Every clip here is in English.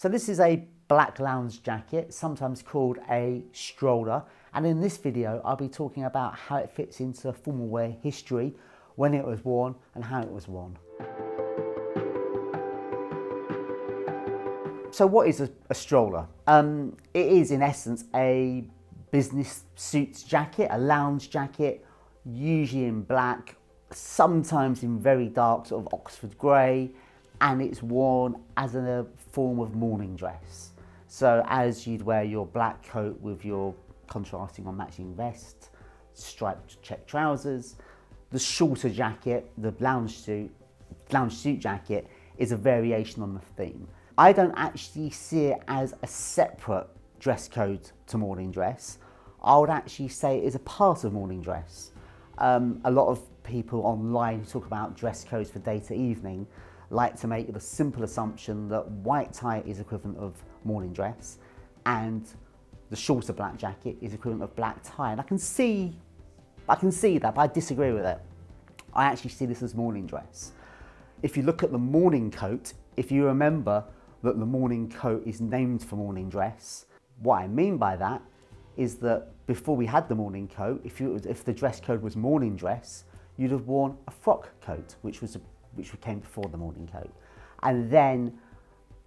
So this is a black lounge jacket, sometimes called a stroller. And in this video, I'll be talking about how it fits into formal wear history, when it was worn and how it was worn. So what is a stroller? It is in essence a business suits jacket, a lounge jacket, usually in black, sometimes in very dark sort of Oxford grey, and it's worn as a form of morning dress. So as you'd wear your black coat with your contrasting or matching vest, striped check trousers, the shorter jacket, the lounge suit jacket is a variation on the theme. I don't actually see it as a separate dress code to morning dress. I would actually say it is a part of morning dress. A lot of people online who talk about dress codes for day to evening like to make the simple assumption that white tie is equivalent of morning dress and the shorter black jacket is equivalent of black tie. And I can see that, but I disagree with it. I actually see this as morning dress. If you look at the morning coat, if you remember that the morning coat is named for morning dress, what I mean by that is that before we had the morning coat, if the dress code was morning dress, you'd have worn a frock coat, which came before the morning coat. And then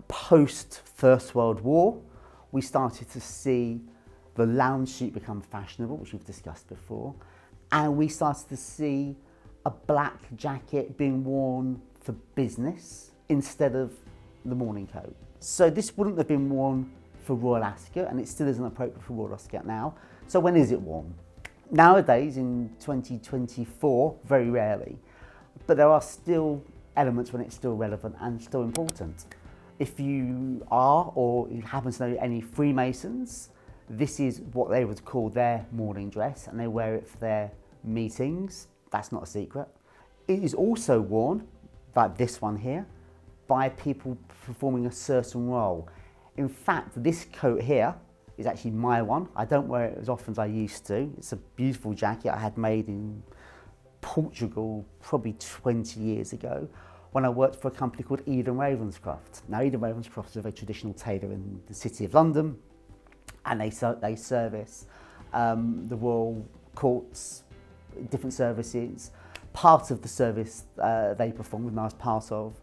post First World War, we started to see the lounge suit become fashionable, which we've discussed before, and we started to see a black jacket being worn for business instead of the morning coat. So this wouldn't have been worn for Royal Ascot, and it still isn't appropriate for Royal Ascot now. So when is it worn? Nowadays, in 2024, very rarely. But there are still elements when it's still relevant and still important. If you are, or you happen to know any Freemasons, this is what they would call their morning dress, and they wear it for their meetings. That's not a secret. It is also worn, like this one here, by people performing a certain role. In fact, this coat here is actually my one. I don't wear it as often as I used to. It's a beautiful jacket I had made in Portugal probably 20 years ago when I worked for a company called Eden Ravenscroft. Now, Eden Ravenscroft is a very traditional tailor in the City of London, and they service the royal courts, different services. Part of the service they performed and I was part of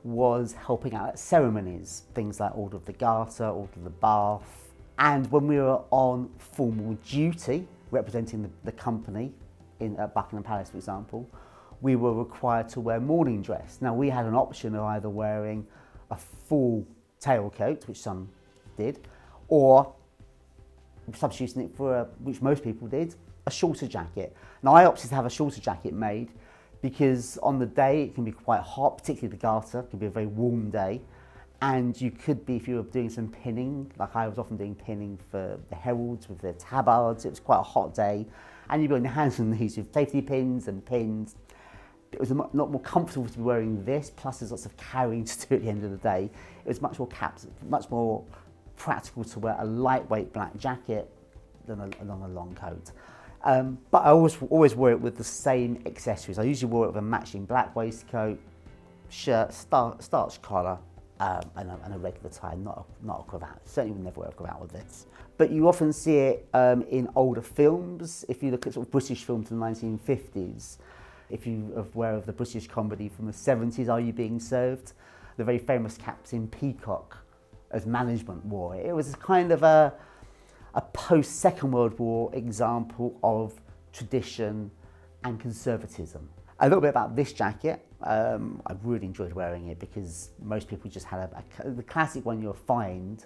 was helping out at ceremonies, things like Order of the Garter, Order of the Bath. And when we were on formal duty, representing the company at Buckingham Palace, for example, we were required to wear morning dress. Now, we had an option of either wearing a full tailcoat, which some did, or substituting it for, which most people did, a shorter jacket. Now, I opted to have a shorter jacket made because on the day it can be quite hot, particularly the Garter, it can be a very warm day. And you could be, if you were doing some pinning, like I was often doing pinning for the heralds with their tabards, it was quite a hot day, and you'd be on your hands and knees with safety pins and pins. It was a lot more comfortable to be wearing this, plus there's lots of carrying to do at the end of the day. It was much more practical to wear a lightweight black jacket than a long coat. But I always wore it with the same accessories. I usually wore it with a matching black waistcoat, shirt, starched collar, and a regular tie, not a cravat. Certainly would never wear a cravat with this. But you often see it in older films. If you look at sort of British films from the 1950s, if you're aware of the British comedy from the 70s, Are You Being Served? The very famous Captain Peacock as management wore it. It was kind of a post-Second World War example of tradition and conservatism. A little bit about this jacket. I really enjoyed wearing it because most people just had the classic one you'll find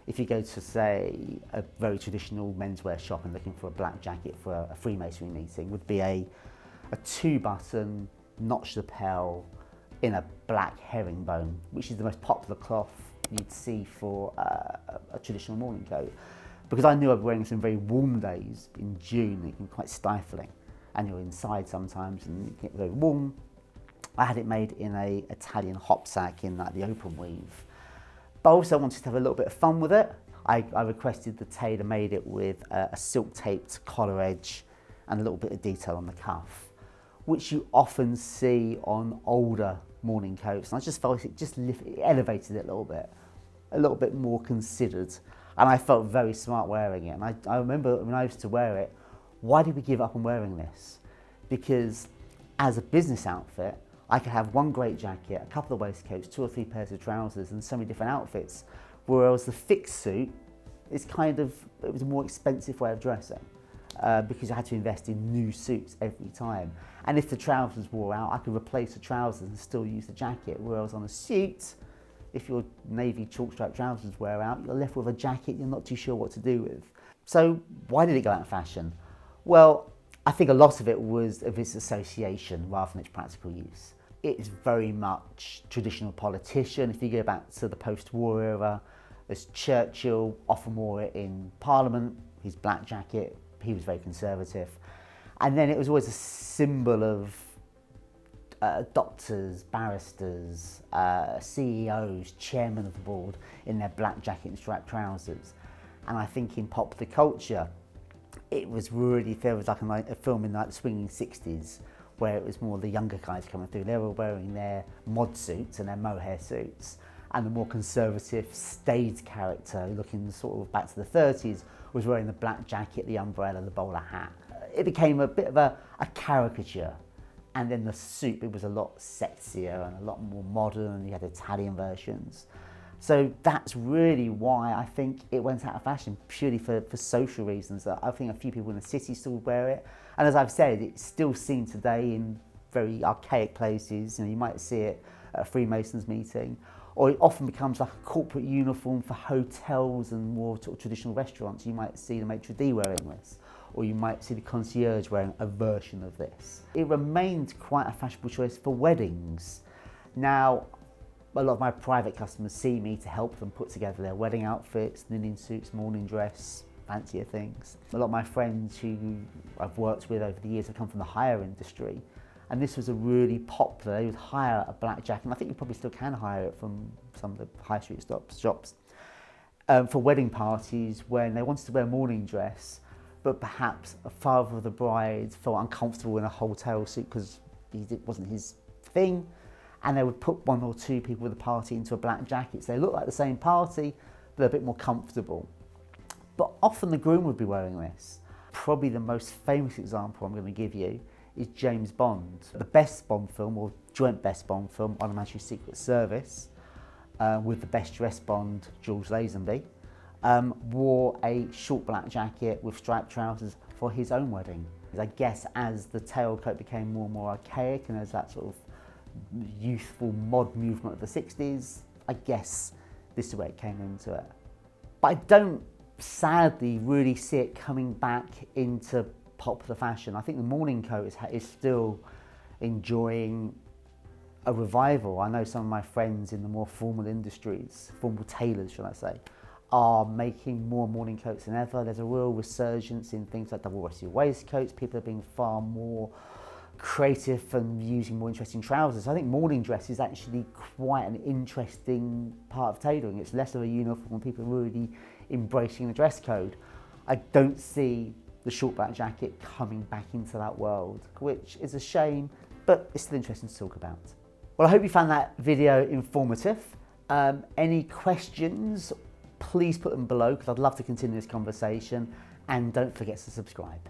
if you go to, say, a very traditional menswear shop and looking for a black jacket for a Freemasonry meeting would be a two-button notched lapel in a black herringbone, which is the most popular cloth you'd see for a traditional morning coat. Because I knew I'd be wearing some very warm days in June, it can be quite stifling, and you're inside sometimes and you get very warm. I had it made in a Italian hop sack in like the open weave. But also I wanted to have a little bit of fun with it. I requested the tailor made it with a silk taped collar edge and a little bit of detail on the cuff, which you often see on older morning coats. And I just felt it elevated it a little bit. a little bit more considered. And I felt very smart wearing it. And I remember when I used to wear it, why did we give up on wearing this? Because as a business outfit, I could have one great jacket, a couple of waistcoats, 2 or 3 pairs of trousers, and so many different outfits. Whereas the fixed suit is it was a more expensive way of dressing because I had to invest in new suits every time. And if the trousers wore out, I could replace the trousers and still use the jacket. Whereas on a suit, if your navy chalk stripe trousers wear out, you're left with a jacket you're not too sure what to do with. So why did it go out of fashion? Well, I think a lot of it was of its association rather than its practical use. It's very much traditional politician. If you go back to the post-war era, as Churchill often wore it in Parliament, his black jacket, he was very conservative. And then it was always a symbol of doctors, barristers, CEOs, chairmen of the board in their black jacket and striped trousers. And I think in popular culture, it was really, there was like a film in like the swinging 60s where it was more the younger guys coming through. They were wearing their mod suits and their mohair suits. And the more conservative, staid character, looking sort of back to the 30s, was wearing the black jacket, the umbrella, the bowler hat. It became a bit of a caricature. And then the suit, it was a lot sexier and a lot more modern, and you had Italian versions. So that's really why I think it went out of fashion, purely for social reasons. I think a few people in the city still wear it. And as I've said, it's still seen today in very archaic places. You know, you might see it at a Freemasons meeting, or it often becomes like a corporate uniform for hotels and more sort of traditional restaurants. You might see the maitre d' wearing this, or you might see the concierge wearing a version of this. It remained quite a fashionable choice for weddings. Now, a lot of my private customers see me to help them put together their wedding outfits, linen suits, morning dress, fancier things. A lot of my friends who I've worked with over the years have come from the hire industry, and this was a really popular, they would hire a black jacket, and I think you probably still can hire it from some of the high street shops, for wedding parties when they wanted to wear a morning dress, but perhaps a father of the bride felt uncomfortable in a hotel suit because it wasn't his thing, and they would put 1 or 2 people with the party into a black jacket. So they look like the same party, but they're a bit more comfortable. But often the groom would be wearing this. Probably the most famous example I'm going to give you is James Bond. The best Bond film, or joint best Bond film, on Unmatched Secret Service, with the best dressed Bond, George Lazenby, wore a short black jacket with striped trousers for his own wedding. I guess as the tailcoat became more and more archaic, and as that sort of youthful mod movement of the 60s, I guess this is where it came into it. But I don't sadly really see it coming back into popular fashion. I think the morning coat is still enjoying a revival. I know some of my friends in the more formal industries, formal tailors should I say, are making more morning coats than ever. There's a real resurgence in things like double-breasted waistcoats. People are being far more creative and using more interesting trousers. I think morning dress is actually quite an interesting part of tailoring. It's less of a uniform and people are really embracing the dress code. I don't see the short black jacket coming back into that world, which is a shame, but it's still interesting to talk about. Well, I hope you found that video informative. Any questions, please put them below because I'd love to continue this conversation, and don't forget to subscribe.